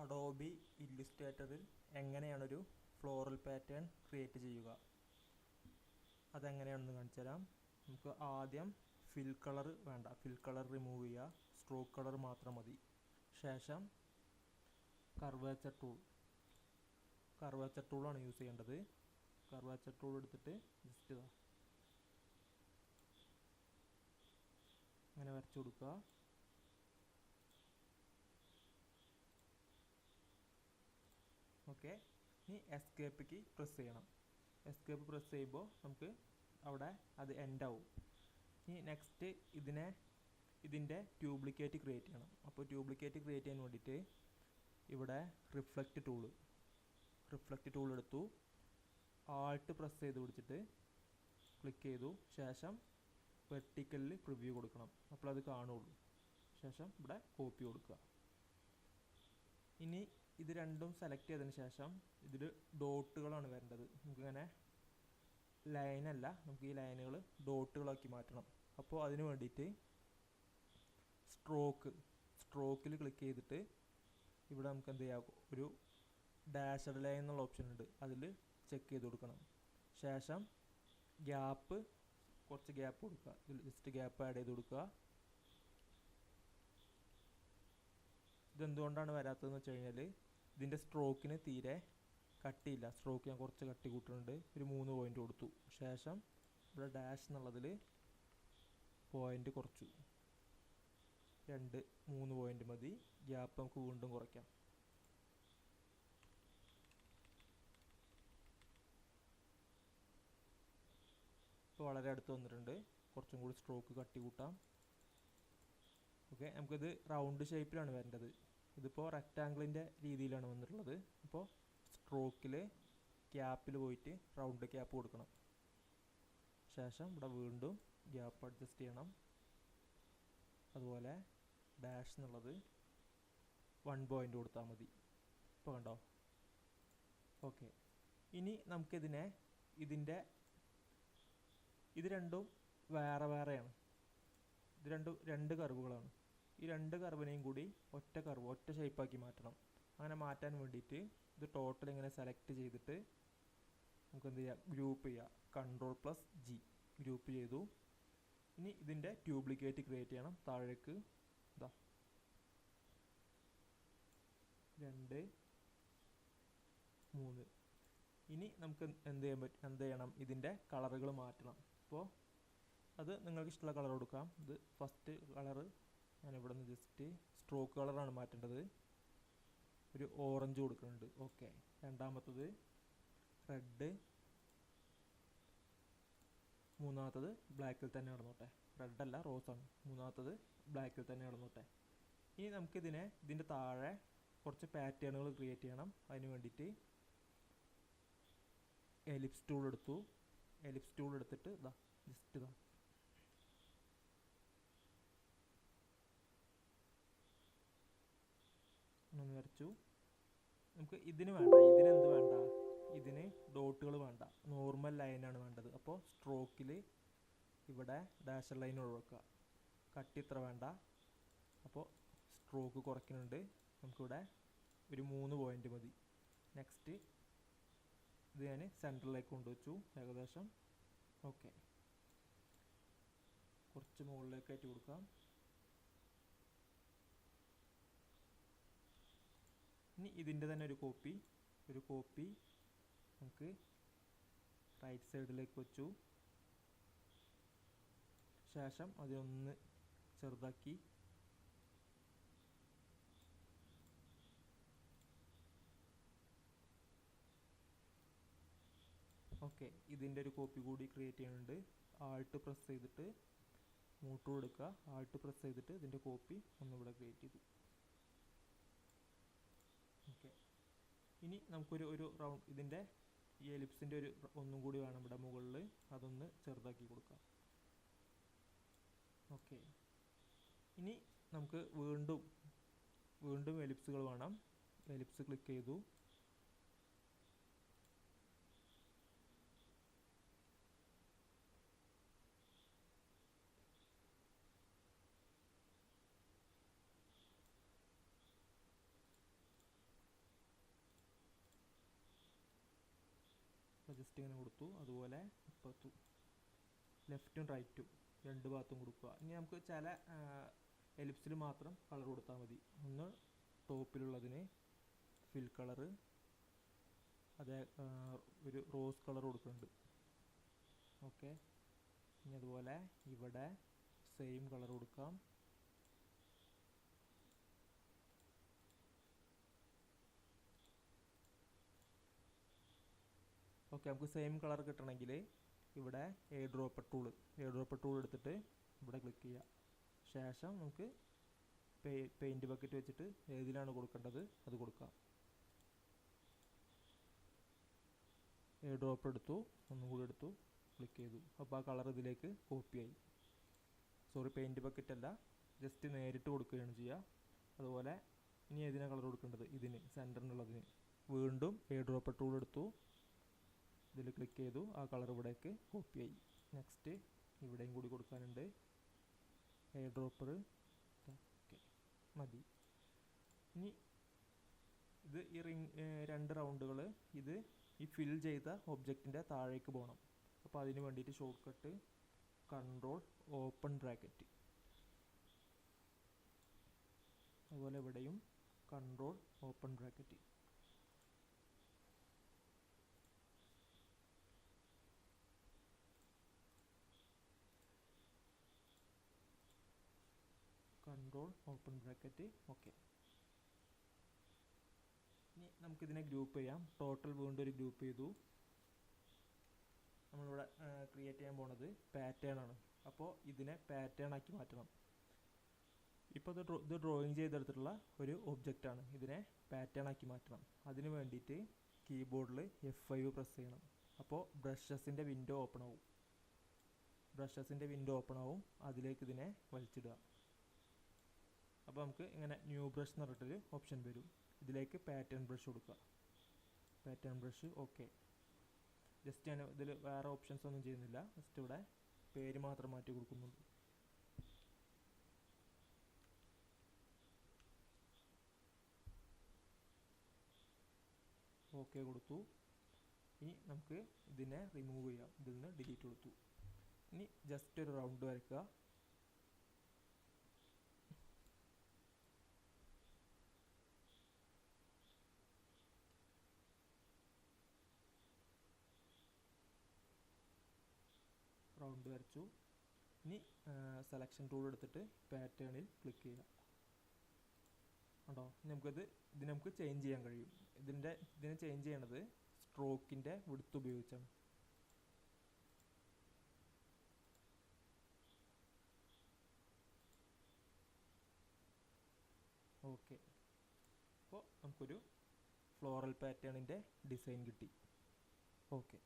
Adobe ഇല്ലുസ്ട്രേറ്ററിൽ എങ്ങനെയാണൊരു floral pattern create ചെയ്യുക അതെങ്ങനെയാണെന്ന് കാണിച്ചു തരാം. നമുക്ക് ആദ്യം ഫിൽ കളർ വേണ്ട, ഫിൽ കളർ റിമൂവ് ചെയ്യുക, സ്ട്രോക്ക് കളർ മാത്രം മതി. ശേഷം കർവേച്ചർ ടൂളാണ് യൂസ് ചെയ്യേണ്ടത്. കർവേച്ചർ ടൂൾ എടുത്തിട്ട് ജസ്റ്റ് അങ്ങനെ വരച്ചു കൊടുക്കുക. ഓക്കെ, ഇനി എസ്കേപ്പിക്ക് പ്രസ് ചെയ്യണം. എസ്കേപ്പ് പ്രസ് ചെയ്യുമ്പോൾ നമുക്ക് അവിടെ അത് എൻഡ് ആവും. ഇനി നെക്സ്റ്റ് ഇതിൻ്റെ ഡ്യൂപ്ലിക്കേറ്റ് ക്രിയേറ്റ് ചെയ്യണം. അപ്പോൾ ഡ്യൂപ്ലിക്കേറ്റ് ക്രിയേറ്റ് ചെയ്യാൻ വേണ്ടിയിട്ട് ഇവിടെ റിഫ്ലക്റ്റ് ടൂൾ എടുത്തു, ആൾട്ട് പ്രസ് ചെയ്ത് പിടിച്ചിട്ട് ക്ലിക്ക് ചെയ്തു. ശേഷം വെർട്ടിക്കലിൽ പ്രിവ്യൂ കൊടുക്കണം, അപ്പോൾ അത് കാണുള്ളൂ. ശേഷം ഇവിടെ കോപ്പി കൊടുക്കുക. ഇനി ഇത് രണ്ടും സെലക്ട് ചെയ്തതിന് ശേഷം ഇതിൽ ഡോട്ടുകളാണ് വരേണ്ടത്. നമുക്കിങ്ങനെ ലൈനല്ല, നമുക്ക് ഈ ലൈനുകൾ ഡോട്ടുകളാക്കി മാറ്റണം. അപ്പോൾ അതിന് വേണ്ടിയിട്ട് സ്ട്രോക്കിൽ ക്ലിക്ക് ചെയ്തിട്ട് ഇവിടെ നമുക്ക് എന്ത് ചെയ്യാം, ഒരു ഡാഷഡ് ലൈൻ എന്നുള്ള ഓപ്ഷൻ ഉണ്ട്, അതിൽ ചെക്ക് ചെയ്ത് കൊടുക്കണം. ശേഷം കുറച്ച് ഗ്യാപ്പ് കൊടുക്കുക, ഇതിൽ ജസ്റ്റ് ഗ്യാപ്പ് ആഡ് ചെയ്ത് കൊടുക്കുക. ഇതെന്തുകൊണ്ടാണ് വരാത്തതെന്ന് വെച്ച് കഴിഞ്ഞാൽ ഇതിൻ്റെ സ്ട്രോക്കിന് തീരെ കട്ടിയില്ല. സ്ട്രോക്ക് ഞാൻ കുറച്ച് കട്ടി കൂട്ടുന്നുണ്ട്, ഒരു 3 പോയിൻ്റ് കൊടുത്തു. ശേഷം ഇവിടെ ഡാഷ് എന്നുള്ളതിൽ പോയിൻ്റ് കുറച്ചു, 2-3 പോയിൻ്റ് മതി. ഗ്യാപ്പ് നമുക്ക് വീണ്ടും കുറയ്ക്കാം. ഇപ്പോൾ വളരെ അടുത്ത് വന്നിട്ടുണ്ട്. കുറച്ചും കൂടി സ്ട്രോക്ക് കട്ടി കൂട്ടാം. ഓക്കെ, നമുക്കിത് റൗണ്ട് ഷേപ്പിലാണ് വരേണ്ടത്. ഇതിപ്പോൾ റെക്റ്റാങ്കിളിൻ്റെ രീതിയിലാണ് വന്നിട്ടുള്ളത്. അപ്പോൾ സ്ട്രോക്കിൽ ക്യാപ്പിൽ പോയിട്ട് റൗണ്ട് ക്യാപ്പ് കൊടുക്കണം. ശേഷം ഇവിടെ വീണ്ടും ഗ്യാപ്പ് അഡ്ജസ്റ്റ് ചെയ്യണം. അതുപോലെ ഡാഷ് എന്നുള്ളത് 1 പോയിൻ്റ് കൊടുത്താൽ മതി. ഇപ്പോൾ കണ്ടോ? ഓക്കെ, ഇനി നമുക്കിതിനെ ഇത് രണ്ടും വേറെയാണ്. ഇത് രണ്ട് കർവുകളാണ്. ഈ 2 കർവിനെയും കൂടി ഒറ്റ ഷേപ്പാക്കി മാറ്റണം. അങ്ങനെ മാറ്റാൻ വേണ്ടിയിട്ട് ഇത് ടോട്ടൽ ഇങ്ങനെ സെലക്ട് ചെയ്തിട്ട് നമുക്ക് എന്ത് ചെയ്യാം, ഗ്രൂപ്പ് ചെയ്യാം. Ctrl+G ഗ്രൂപ്പ് ചെയ്തു. ഇനി ഇതിൻ്റെ ഡ്യൂപ്ലിക്കേറ്റ് ക്രിയേറ്റ് ചെയ്യണം. താഴേക്ക് 2, 3. ഇനി നമുക്ക് എന്ത് ചെയ്യണം, ഇതിൻ്റെ കളറുകൾ മാറ്റണം. അപ്പോൾ അത് നിങ്ങൾക്ക് ഇഷ്ടമുള്ള കളർ കൊടുക്കാം. ഇത് ഫസ്റ്റ് കളറ് ഞാനിവിടെ നിന്ന് ജസ്റ്റ് സ്ട്രോക്ക് കളറാണ് മാറ്റേണ്ടത്, ഒരു ഓറഞ്ച് കൊടുക്കുന്നുണ്ട്. ഓക്കെ, രണ്ടാമത്തത് റെഡ്, മൂന്നാമത്തത് ബ്ലാക്കിൽ തന്നെ നടന്നോട്ടെ. റെഡല്ല, റോസാണ്. മൂന്നാമത്തത് ബ്ലാക്കിൽ തന്നെ നടന്നോട്ടെ. ഇനി ഇതിൻ്റെ താഴെ കുറച്ച് പാറ്റേണുകൾ ക്രിയേറ്റ് ചെയ്യണം. അതിന് വേണ്ടിയിട്ട് എലിപ്സ് ടൂൾ എടുത്തിട്ട് ജസ്റ്റ് ഒന്ന് വരച്ചു. നമുക്ക് ഇതിനെന്ത് വേണ്ട, ഇതിന് ഡോട്ടുകൾ വേണ്ട, നോർമൽ ലൈനാണ് വേണ്ടത്. അപ്പോൾ സ്ട്രോക്കിൽ ഇവിടെ ഡാഷ് ലൈൻ ഒഴിവാക്കുക. കട്ടി ഇത്ര വേണ്ട, അപ്പോൾ സ്ട്രോക്ക് കുറയ്ക്കുന്നുണ്ട്. നമുക്കിവിടെ ഒരു 3 പോയിൻ്റ് മതി. നെക്സ്റ്റ് ഇത് ഞാൻ സെൻറ്ററിലേക്ക് കൊണ്ടുവച്ചു ഏകദേശം. ഓക്കെ, കുറച്ച് മുകളിലേക്കായിട്ട് കൊടുക്കാം. ഇനി ഇതിൻ്റെ തന്നെ ഒരു കോപ്പി നമുക്ക് റൈറ്റ് സൈഡിലേക്ക് വെച്ചു. ശേഷം അതിനൊന്ന് ചെറുതാക്കി ഓക്കെ, ഇതിൻ്റെ ഒരു കോപ്പി കൂടി ക്രിയേറ്റ് ചെയ്യുന്നുണ്ട്. ആൾട്ട് പ്രസ് ചെയ്തിട്ട് മൂട്ട് കൊടുക്കുക. ആൾട്ട് പ്രസ് ചെയ്തിട്ട് ഇതിൻ്റെ കോപ്പി ഒന്നിവിടെ ക്രിയേറ്റ് ചെയ്തു. ഓക്കെ, ഇനി നമുക്കൊരു റൗണ്ട് ഇതിൻ്റെ ഈ എലിപ്സിൻ്റെ ഒന്നും കൂടി വേണം ഇവിടെ മുകളിൽ, അതൊന്ന് ചെറുതാക്കി കൊടുക്കാം. ഓക്കെ, ഇനി നമുക്ക് വീണ്ടും എലിപ്സുകൾ വേണം. എലിപ്സ് ക്ലിക്ക് ചെയ്തു. ജസ്റ്റ് ഇങ്ങനെ കൊടുത്തു. അതുപോലെ ഇപ്പുറത്തും ലെഫ്റ്റും റൈറ്റും രണ്ട് ഭാഗത്തും കൊടുക്കുക. ഇനി നമുക്ക് ചില എലിപ്സിൽ മാത്രം കളർ കൊടുത്താൽ മതി. ഒന്ന് ടോപ്പിലുള്ളതിന് ഫിൽ കളറ്, അതേ ഒരു റോസ് കളർ കൊടുക്കുന്നുണ്ട്. ഓക്കെ, ഇനി അതുപോലെ ഇവിടെ സെയിം കളർ കൊടുക്കാം. ഓക്കെ, നമുക്ക് സെയിം കളർ കിട്ടണമെങ്കിൽ ഇവിടെ എയർ ഡ്രോപ്പർ ടൂൾ എടുത്തിട്ട് ഇവിടെ ക്ലിക്ക് ചെയ്യുക. ശേഷം നമുക്ക് പെയിൻറ്റ് ബക്കറ്റ് വെച്ചിട്ട് ഏതിലാണ് കൊടുക്കേണ്ടത് അത് കൊടുക്കാം. എയർ ഡ്രോപ്പർ എടുത്തു, ഒന്നും കൂടി എടുത്തു, ക്ലിക്ക് ചെയ്തു. അപ്പോൾ ആ കളർ ഇതിലേക്ക് കോപ്പിയായി. സോറി, പെയിൻറ്റ് ബക്കറ്റ് അല്ല, ജസ്റ്റ് നേരിട്ട് കൊടുക്കുകയാണ് ചെയ്യുക. അതുപോലെ ഇനി ഏതിനാണ് കളർ കൊടുക്കേണ്ടത്? ഇതിന് സെൻറ്ററിനുള്ളതിന് വീണ്ടും എയർ ഡ്രോപ്പർ ടൂൾ എടുത്തു, ഇതിൽ ക്ലിക്ക് ചെയ്തു, ആ കളർ ഇവിടേക്ക് കോപ്പിയായി. നെക്സ്റ്റ് ഇവിടെയും കൂടി കൊടുക്കാനുണ്ട്. എയർ ഡ്രോപ്പർ ഓക്കെ മതി. ഇനി ഇത് ഈ രണ്ട് റൗണ്ടുകൾ ഇത് ഈ ഫിൽ ചെയ്ത ഒബ്ജക്റ്റിൻ്റെ താഴേക്ക് പോകണം. അപ്പോൾ അതിന് വേണ്ടിയിട്ട് short cut control open bracket, അതുപോലെ ഇവിടെയും control open bracket. Control open bracket. Okay, ഇനി നമുക്കിതിനെ ഗ്രൂപ്പ് ചെയ്യാം. ടോട്ടൽ വീണ്ടും ഒരു ഗ്രൂപ്പ് ചെയ്തു. നമ്മളിവിടെ ക്രിയേറ്റ് ചെയ്യാൻ പോണത് പാറ്റേൺ ആണ്. അപ്പോൾ ഇതിനെ പാറ്റേൺ ആക്കി മാറ്റണം. ഇപ്പോൾ ഇത് ഡ്രോയിങ് ചെയ്തെടുത്തിട്ടുള്ള ഒരു ഒബ്ജക്റ്റാണ്. ഇതിനെ പാറ്റേൺ ആക്കി മാറ്റണം. അതിന് വേണ്ടിയിട്ട് കീബോർഡിൽ F5 പ്രസ് ചെയ്യണം. അപ്പോൾ ബ്രഷസിൻ്റെ വിൻഡോ ഓപ്പൺ ആവും. അതിലേക്ക് ഇതിനെ വലിച്ചിടുക. അപ്പോൾ നമുക്ക് ഇങ്ങനെ ന്യൂ ബ്രഷ് എന്ന് പറഞ്ഞിട്ടൊരു ഓപ്ഷൻ വരും. ഇതിലേക്ക് പാറ്റേൺ ബ്രഷ് കൊടുക്കുക. Pattern brush okay. ജസ്റ്റ് ഞാൻ ഇതിൽ വേറെ ഓപ്ഷൻസ് ഒന്നും ചെയ്യുന്നില്ല. ജസ്റ്റ് ഇവിടെ പേര് മാത്രം മാറ്റി കൊടുക്കുന്നുണ്ട്. ഓക്കെ കൊടുത്തു. ഇനി നമുക്ക് ഇതിനെ റിമൂവ് ചെയ്യാം. ഇതിൽ നിന്ന് ഡിലീറ്റ് കൊടുത്തു. ഇനി ജസ്റ്റ് ഒരു റൗണ്ട് വരയ്ക്കുക. റൗണ്ട് വരച്ചു. ഇനി സെലക്ഷൻ ടൂൾ എടുത്തിട്ട് പാറ്റേണിൽ ക്ലിക്ക് ചെയ്യുക. ഉണ്ടോ? ഇതിന് നമുക്ക് ചേഞ്ച് ചെയ്യാൻ കഴിയും. ഇതിനെ ചേഞ്ച് ചെയ്യണത് സ്ട്രോക്കിൻ്റെ വിഡ്ത്ത് ഉപയോഗിച്ചാണ്. ഓക്കെ, അപ്പോൾ നമുക്കൊരു ഫ്ലോറൽ പാറ്റേണിൻ്റെ ഡിസൈൻ കിട്ടി. ഓക്കെ.